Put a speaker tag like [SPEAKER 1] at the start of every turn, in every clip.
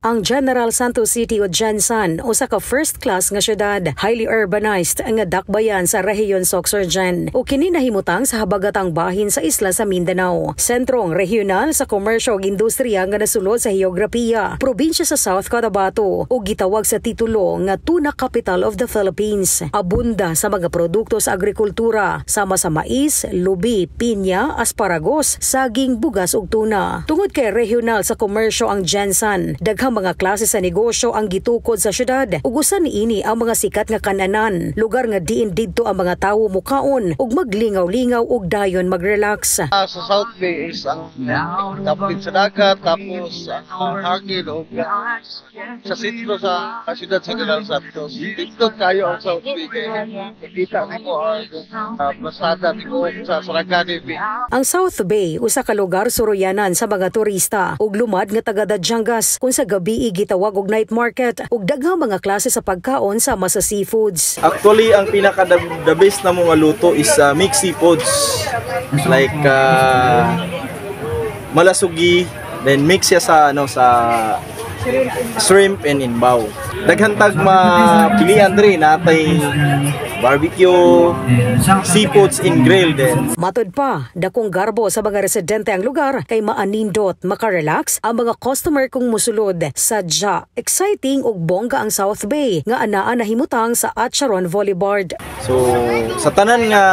[SPEAKER 1] Ang General Santos City o Gensan usa ka first class nga syudad, highly urbanized nga dakbayan sa rehiyon Sorsogon o kini nahimutang sa habagatang bahin sa isla sa Mindanao. Sentrong regional sa komersyo ug industriya nga nasulod sa heograpiya, probinsya sa South Cotabato o gitawag sa titulo nga Tuna Capital of the Philippines. Abunda sa mga produkto sa agrikultura sama sa mais, lubi, pinya, asparagus, saging, bugas ug tuna. Tungod kay regional sa komersyo ang Gensan, daghang mga klase sa negosyo ang gitukod sa syudad ug usa niini ang mga sikat nga kananan, lugar nga diin didto ang mga tawo mukaon ug maglingaw-lingaw ug dayon mag-relax.
[SPEAKER 2] Sa South Bay is ang tapit sa dagat, tapos hangin o sa sentro sa syudad sa General Santos. Dito kayo ang South Bay. Kita mo ang pasada dito sa Sarangani Bay.
[SPEAKER 1] Ang South Bay usa ka lugar suroyanan sa mga turista ug lumad nga taga Dadyangas kung sa gabi gitawag og night market ug daghang mga klase sa pagkaon sama sa seafoods.
[SPEAKER 3] Actually, ang pinaka the best na mga luto is mixed seafoods. Like malasugi, then mix siya sa sa shrimp and inbaw. Daghan tag mapilian diri natay barbecue, seafoods in grill din.
[SPEAKER 1] Matod pa, dakong garbo sa mga residente ang lugar kay maanindot, makarelax ang mga customer kung musulod. Sadya, exciting ug bongga ang South Bay nga anaa nahimutang sa Acharon Volleyball.
[SPEAKER 3] So, sa tanan nga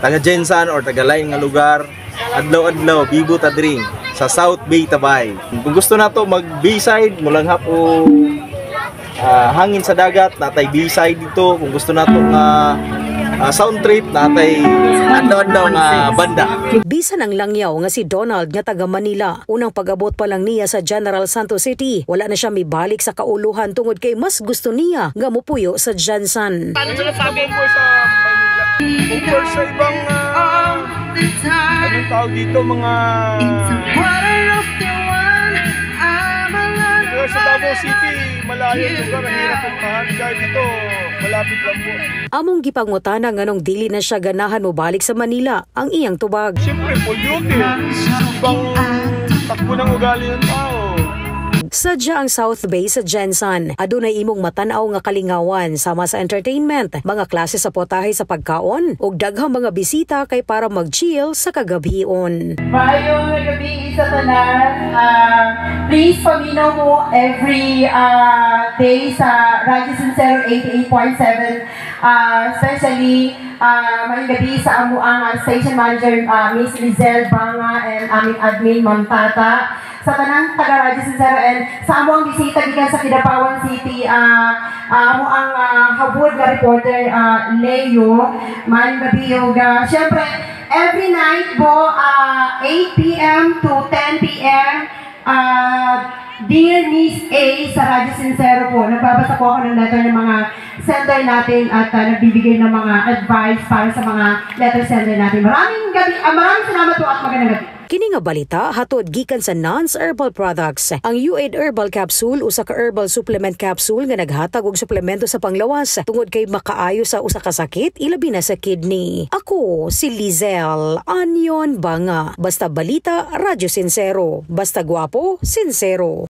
[SPEAKER 3] taga Gensan or taga lain nga lugar, adlaw-adlaw bibo ta diri sa South Bay Tabay. Kung gusto nato mag B-side, mulanghap o hangin sa dagat, natay B-side dito. Kung gusto nato nga sound trip, natay adlaw-adlaw nga banda.
[SPEAKER 1] Bisan ang langyaw nga si Donald nga taga Manila, unang pag-abot pa lang niya sa General Santos City, wala na siya mibalik sa kauluhan tungod kay mas gusto niya nga mupuyo sa Gensan.
[SPEAKER 4] Ano sinasabi mo sa Manila? Kung sa ibang anong tawag dito, mga sa Davao City, malayo yung lugar, ang hirap pumahan. Dahil dito, malapit lang po.
[SPEAKER 1] Among gipangutana nganong dili na siya ganahan mo balik sa Manila ang iyang tubag.
[SPEAKER 4] Siyempre, polluted. Ibang takbo ng ugali ng tao.
[SPEAKER 1] Sadya ang South Bay sa Gensan. Adunay imong matanaw nga kalingawan sama sa entertainment, mga klase sa potahe sa pagkaon ug daghang mga bisita kay para mag-chill sa kagabhion.
[SPEAKER 5] Maayong gabi sa tanan. Please paminaw mo every day sa Radyo Sincero 88.7. Especially maayong gabi sa amo ang station manager Miss Lizelle Banga and aming admin Ma'am Tata. Sa tanang taga Radyo Sincero and sa amo ang bisita gikan sa Kidapawan City, amo ang habod nga reporter Leo. Maayong gabi yoga. Siyempre, every night po 8 p.m. to 10 p.m. Dear Miss A sa Radyo Sincero po, nagbabasa po ako ng letter ng mga sender natin at nagbibigay ng mga advice para sa mga letter sender natin. Maraming salamat po at magandang gabi.
[SPEAKER 1] Kini nga balita hatod gikan sa Nance Herbal Products. Ang U8 Herbal Capsule usa ka herbal supplement capsule nga naghatag og suplemento sa panglawas tungod kay makaayo sa usa ka sakit ilabi na sa kidney. Ako si Lizelle Anion Banga. Basta balita, Radyo Sincero. Basta guwapo, sincero.